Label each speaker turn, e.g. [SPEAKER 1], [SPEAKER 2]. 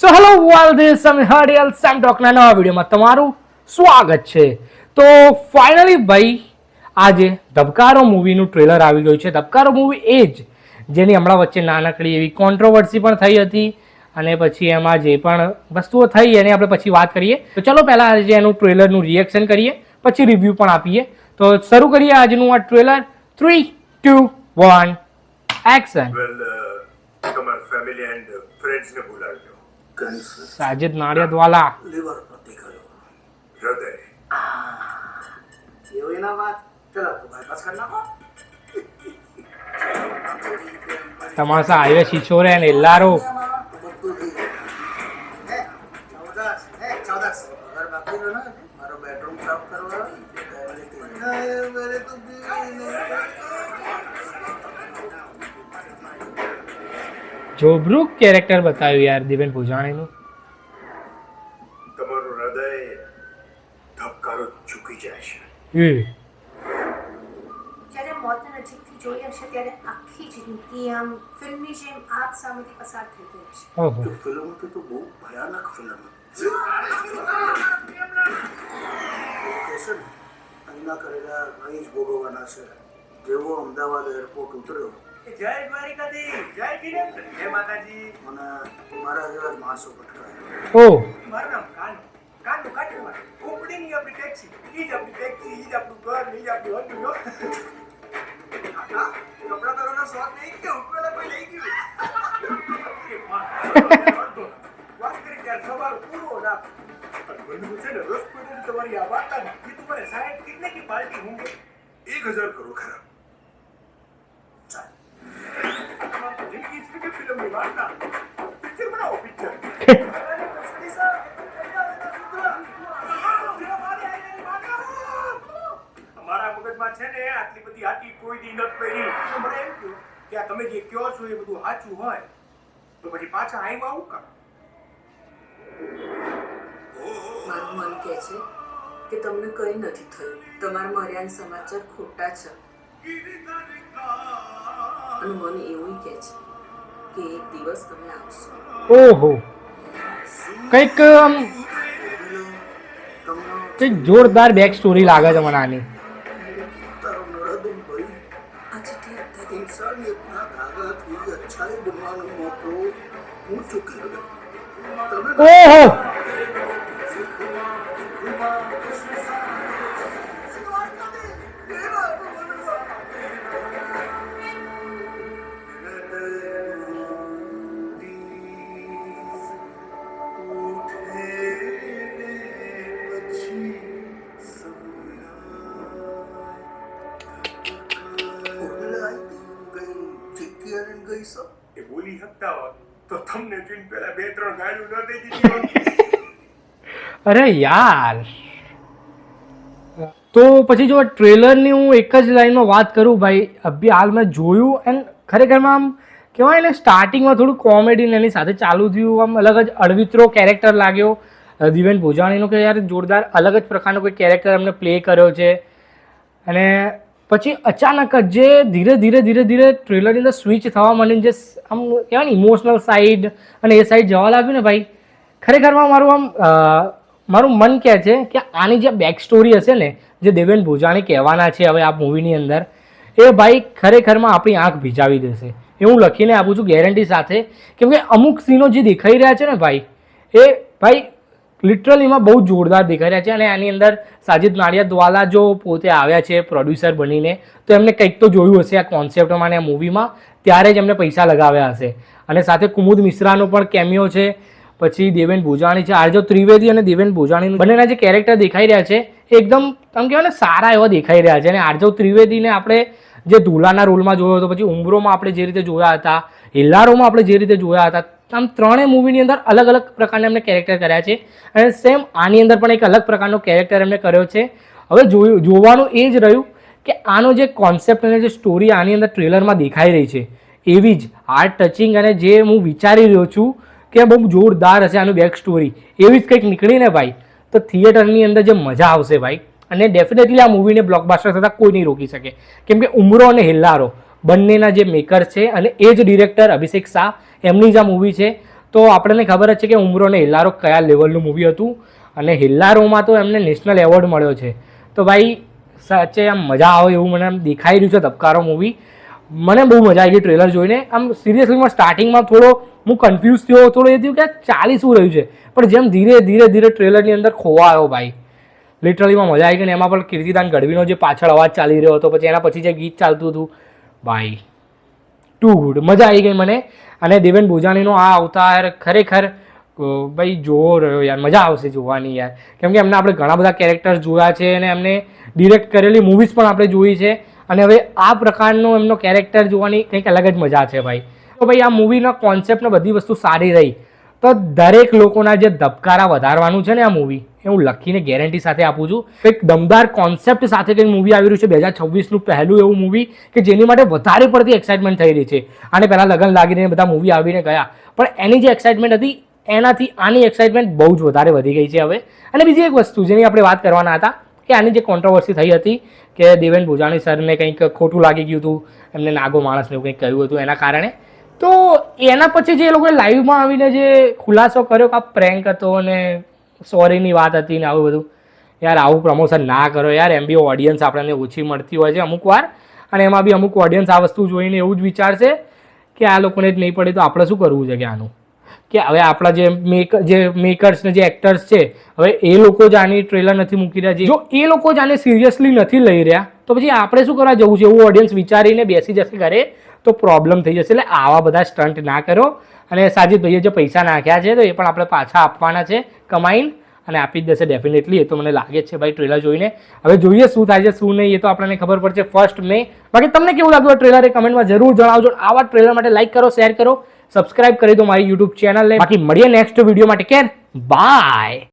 [SPEAKER 1] So hello world, this સમ હરિયલ સેમ ટોકના નવા વિડીયોમાં તમારું સ્વાગત છે. તો ફાઇનલી ભાઈ આજે ધબકારો મૂવીનું ટ્રેલર આવી ગયું છે. ધબકારો મૂવી એ જ જેની હમણાં વચ્ચે નાનકડી એવી કોન્ટ્રોવર્સી પણ થઈ હતી અને પછી એમાં જે પણ વસ્તુઓ થઈ એની આપણે પછી વાત કરીએ. તો ચલો પહેલાં આજે એનું ટ્રેલરનું રિએક્શન કરીએ, પછી રિવ્યૂ પણ આપીએ. તો શરૂ કરીએ આજનું આ ટ્રેલર. 3, 2, 1 એક્શન.
[SPEAKER 2] તમારા ફેમિલી એન્ડ ફ્રેન્ડ્સ ને બોલાવજો.
[SPEAKER 1] સાજિદ નાડિયાદવાલા.
[SPEAKER 2] લીવર પતી ગયો, હૃદય એવું એના વાત. ચલો તો બાયપાસ કરી નાખો.
[SPEAKER 1] તમાશા આવ્યા શિશોરે ને એલ્લારો.
[SPEAKER 2] મારો બેડરૂમ સાફ કરવા.
[SPEAKER 1] જોબ્રુક કેરેક્ટર બતાવ્યું યાર દિવેન ભુજાણીનું.
[SPEAKER 2] તમારું હૃદય ધબકારો ચૂકી જાય છે.
[SPEAKER 3] જ્યારે મોતને નજીકથી જોઈ હશે ત્યારે આખી જિંદગી આમ ફિલ્મની જેમ આગ સામેથી પસાર થઈ ગઈ હશે.
[SPEAKER 1] ઓહો.
[SPEAKER 2] ફિલ્મ તો બહુ ભયાનક ફિલ્મ છે ને, અહીંના કરેલા અહીં જ ભોગવવાના છે. જેવો અમદાવાદ એરપોર્ટ ઉતર્યો, જય દ્વારિકાધીશ, જય કિરણ, જય માતાજી, મને મારા જેવા જ માણસો પટકાયા.
[SPEAKER 1] ઓહ.
[SPEAKER 2] મારું નામ કાનુ. કાનુ કાઠું ઉપડીની આપણી ટેક્સી, ઈ જ આપણી ટેક્સી, ઈ જ આપણું ઘર, ઈ જ આપણી હોટલ. કાકા કપડા પહેરવાનો શોખ નહીં કે ઉપડેલા કોઈ લઈ ગયું? વાત કરી ત્યારે સવાલ પૂરો ના બન્યું છે ને. હોસ્પિટલ તમારી આ વાર્તા કે તમારે 60 કિતને की पार्टी होंगे 1000 करो खरा. जिंदगी की फिल्म में वार्ता पिक्चर बनाओ पिक्चर. અમારા મગજમાં છે ને આટલી બધી હાટી કોઈ દી નત પહેરી. મને એમ કહ્યું કે આ તમે જે કહો છો એ બધું સાચું હોય તો પછી પાછા આઈમાં આવું કામ.
[SPEAKER 4] મારું મન કહે છે કે તમને કંઈ નથી થયું, તમારા મર્યાદા સમાચાર ખોટા છે. અને મને એવું કહે છે કે એક દિવસ તમે આવશો.
[SPEAKER 1] ઓહો. કંઈક કંઈક જોરદાર બેક સ્ટોરી લાગે છે મને આની.
[SPEAKER 2] તારો નરદમ ભાઈ
[SPEAKER 4] આજે તે
[SPEAKER 2] इंसानियतना धागाથી अच्छाई बनવાનો મોકો હું ચૂકી ગયો. તમે
[SPEAKER 1] ઓહો.
[SPEAKER 2] એ બોલી શકતા હોત તો તમને જોઈને પેલા 2-3 ગાડીઓ ન દઈ દીધી હોત.
[SPEAKER 1] અરે યાર. તો પછી જો ટ્રેલરની હું એક જ લાઈનમાં વાત કરું ભાઈ, અભી હાલ મેં જોયું એન્ડ ખરેખરમાં આમ કહેવાય ને સ્ટાર્ટિંગમાં થોડું કોમેડી એની સાથે ચાલુ થયું. આમ અલગ જ અળવિત્રો કેરેક્ટર લાગ્યો દિવેન ભુજાણીનો કે યાર જોરદાર અલગ જ પ્રકારનો કોઈ કેરેક્ટર એમને પ્લે કર્યો છે. અને પછી અચાનક જ જે ધીરે ધીરે ટ્રેલરની અંદર સ્વિચ થવા માંડીને જે આમ કહેવાય ને ઇમોશનલ સાઈડ અને એ સાઈડ જવા લાગ્યું ને ભાઈ, ખરેખરમાં મારું મન કહે છે કે આની જે બેક સ્ટોરી હશે ને જે દેવેન ભુજાણી કહેવાના છે હવે આ મૂવીની અંદર, એ ભાઈ ખરેખરમાં આપણી આંખ ભીજાવી દેશે એ હું લખીને આપું છું ગેરંટી સાથે. કેમ કે અમુક સીનો જે દેખાઈ રહ્યા છે ને ભાઈ, એ ભાઈ લિટરલીમાં બહુ જોરદાર દેખાઈ રહ્યા છે. અને આની અંદર સાજિદ નાડિયાદવાલા જો પોતે આવ્યા છે પ્રોડ્યુસર બનીને, તો એમને કંઈક તો જોયું હશે આ કોન્સેપ્ટમાં અને આ મૂવીમાં, ત્યારે જ એમને પૈસા લગાવ્યા હશે. અને સાથે કુમુદ મિશ્રાનો પણ કેમિયો છે, પછી દેવેન ભુજાણી છે, આરજો ત્રિવેદી અને દેવેન ભુજાણીનું બંનેના જે કેરેક્ટર દેખાઈ રહ્યા છે એકદમ આમ કહેવાય ને સારા એવા દેખાઈ રહ્યા છે. અને આરજો ત્રિવેદીને આપણે જે ધુલાના રોલમાં જોયો હતો, પછી ઉમરોમાં આપણે જે રીતે જોયા હતા, હિલ્લારોમાં આપણે જે રીતે જોયા હતા, આમ ત્રણેય મૂવીની અંદર અલગ અલગ પ્રકારના એમને કેરેક્ટર કર્યા છે. અને સેમ આની અંદર પણ એક અલગ પ્રકારનો કેરેક્ટર એમને કર્યો છે. હવે જોવાનું એ જ રહ્યું કે આનો જે કોન્સેપ્ટ અને જે સ્ટોરી આની અંદર ટ્રેલરમાં દેખાઈ રહી છે એવી જ હાર્ટ ટચિંગ અને જે હું વિચારી રહ્યો છું કે બહુ જોરદાર હશે આનું બેક સ્ટોરી, એવી જ કંઈક નીકળીને ભાઈ તો થિયેટરની અંદર જે મજા આવશે ભાઈ. અને ડેફિનેટલી આ મૂવીને બ્લોકબસ્ટર થતાં કોઈ નહીં રોકી શકે. કેમ કે ઉમરો અને હિલ્લારો બંનેના જે મેકર છે અને એ જ ડિરેક્ટર અભિષેક શાહ એમની જ આ મૂવી છે. તો આપણને ખબર જ છે કે ઉમરો અને હેલ્લારો કયા લેવલનું મૂવી હતું અને હેલ્લારોમાં તો એમને નેશનલ એવોર્ડ મળ્યો છે. તો ભાઈ સાચે આમ મજા આવે એવું મને આમ દેખાઈ રહ્યું છે ધબકારો મૂવી. મને બહુ મજા આવી ગઈ ટ્રેલર જોઈને. આમ સિરિયસલીમાં સ્ટાર્ટિંગમાં થોડો હું કન્ફ્યુઝ થયો, થોડું એ થયું કે ચાલી શું રહ્યું છે, પણ જેમ ધીરે ટ્રેલરની અંદર ખોવાયો ભાઈ, લિટરલીમાં મજા આવી ગઈ. ને એમાં પણ કીર્તિદાન ગઢવીનો જે પાછળ અવાજ ચાલી રહ્યો હતો, પછી એના પછી જે ગીત ચાલતું હતું, ભાઈ ટુ ગુડ, મજા આવી ગઈ મને. અને દેવેન ભોજાણીનો આ અવતાર ખરેખર ભાઈ જોવો રહ્યો યાર, મજા આવશે જોવાની યાર, કેમ કે એમને આપણે ઘણા બધા કેરેક્ટર્સ જોયા છે અને એમને ડિરેક્ટ કરેલી મૂવીઝ પણ આપણે જોઈ છે. અને હવે આ પ્રકારનો એમનો કેરેક્ટર જોવાની કંઈક અલગ જ મજા છે ભાઈ. તો ભાઈ આ મૂવીના કોન્સેપ્ટને બધી વસ્તુ સારી રહી તો દરેક લોકોના જે ધબકારા વધારવાનું છે ને આ મૂવી, એ હું લખીને ગેરંટી સાથે આપું છું. કંઈક દમદાર કોન્સેપ્ટ સાથે કંઈક મૂવી આવી રહ્યું છે 2026નું પહેલું એવું મૂવી કે જેની માટે વધારે પડતી એક્સાઇટમેન્ટ થઈ રહી છે. આને પહેલાં લગન લાગીને બધા મૂવી આવીને ગયા, પણ એની જે એક્સાઇટમેન્ટ હતી એનાથી આની એક્સાઇટમેન્ટ બહુ જ વધારે વધી ગઈ છે હવે. અને બીજી એક વસ્તુ જેની આપણે વાત કરવાના હતા કે આની જે કોન્ટ્રોવર્સી થઈ હતી કે દેવેન ભોજાણી સરને કંઈક ખોટું લાગી ગયું હતું, એમને નાગો માણસને એવું કંઈક કહ્યું હતું એના કારણે. તો એના પછી જે એ લોકોએ લાઈવમાં આવીને જે ખુલાસો કર્યો કે આ પ્રેન્ક હતો અને સોરીની વાત હતી ને આવું બધું, યાર આવું પ્રમોશન ના કરો યાર. એમ બી ઓડિયન્સ આપણને ઓછી મળતી હોય છે અમુક વાર, અને એમાં બી અમુક ઓડિયન્સ આ વસ્તુ જોઈને એવું જ વિચારશે કે આ લોકોને જ નહીં પડે તો આપણે શું કરવું છે કે આનું, કે હવે આપણા જે મેકર્સ ને જે એક્ટર્સ છે, હવે એ લોકો જ આની ટ્રેલર નથી મૂકી રહ્યા. જો એ લોકો જ આને સિરિયસલી નથી લઈ રહ્યા તો પછી આપણે શું કરવા જવું છે એવું ઓડિયન્સ વિચારીને બેસી જશે ઘરે તો પ્રોબ્લેમ થઈ જશે. એટલે આવા બધા સ્ટન્ટ ના કરો. અને સાજીદભાઈએ જે પૈસા નાખ્યા છે તો એ પણ આપણે પાછા આપવાના છે કમાઈને, અને આપી જ દેશે ડેફિનેટલી. એ તો મને લાગે જ છે ભાઈ ટ્રેલર જોઈને. હવે જોઈએ શું થાય છે શું નહીં, એ તો આપણને ખબર પડશે 1 મે. બાકી તમને કેવું લાગ્યું ટ્રેલર એ કમેન્ટમાં જરૂર જણાવજો. આવા ટ્રેલર માટે લાઈક કરો, શેર કરો, સબસ્ક્રાઇબ કરી દો મારી યુટ્યુબ ચેનલને. બાકી મળીએ નેક્સ્ટ વિડીયો માટે. Care bye.